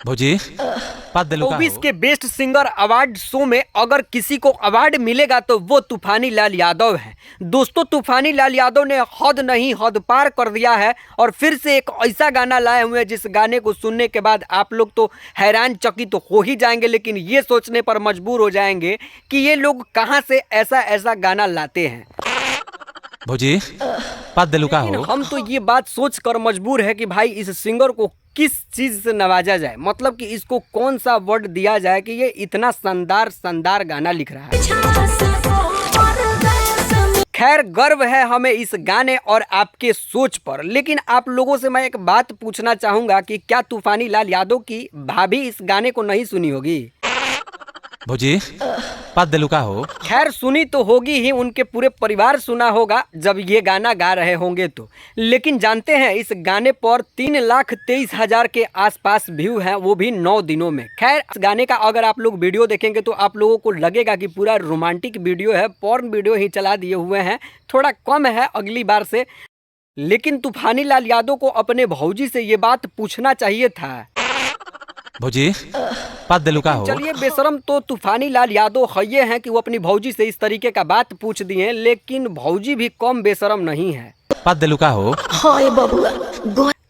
भौजी बात दिलू का 24 हो? के बेस्ट सिंगर अवार्ड शो में अगर किसी को अवार्ड मिलेगा तो वो तूफानी लाल यादव है। दोस्तों, तूफानी लाल यादव ने हद नहीं हद पार कर दिया है और फिर से एक ऐसा गाना लाए हुए हैं जिस गाने को सुनने के बाद आप लोग तो हैरान चकित तो हो ही जाएंगे, लेकिन ये सोचने पर मजबूर हो जाएंगे कि ये लोग कहाँ से ऐसा ऐसा गाना लाते हैं। भौजी बात दिलू का लेकिन हो? हम तो ये बात सोच कर मजबूर है कि भाई इस सिंगर को किस चीज़ से नवाजा जाए, मतलब कि इसको कौन सा वर्ड दिया जाए कि ये इतना शानदार शानदार गाना लिख रहा है। खैर, गर्व है हमें इस गाने और आपके सोच पर, लेकिन आप लोगों से मैं एक बात पूछना चाहूँगा कि क्या तूफानी लाल यादव की भाभी इस गाने को नहीं सुनी होगी? भौजी बात दिलू का हो? खैर, सुनी तो होगी ही, उनके पूरे परिवार सुना होगा जब ये गाना गा रहे होंगे तो। लेकिन जानते हैं इस गाने पर 3,23,000 के आसपास व्यू हैं, वो भी 9 दिनों में। खैर, इस गाने का अगर आप लोग वीडियो देखेंगे तो आप लोगों को लगेगा कि पूरा रोमांटिक वीडियो है, पॉर्न वीडियो ही चला दिए हुए हैं, थोड़ा कम है अगली बार से। लेकिन तूफानी लाल यादव को अपने भौजी से ये बात पूछना चाहिए था। भौजी बात दिलू का हो? चलिए, बेशरम तो तूफानी लाल यादव ये हैं कि वो अपनी भौजी से इस तरीके का बात पूछ दिए, लेकिन भौजी भी कम बेशरम नहीं है। बात दिलू का हो?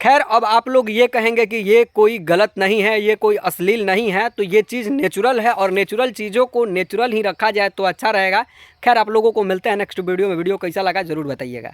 खैर, अब आप लोग ये कहेंगे कि ये कोई गलत नहीं है, ये कोई अश्लील नहीं है, तो ये चीज़ नेचुरल है और नेचुरल चीज़ों को नेचुरल ही रखा जाए तो अच्छा रहेगा। खैर, आप लोगों को मिलते हैं नेक्स्ट वीडियो में। वीडियो कैसा लगा ज़रूर बताइएगा।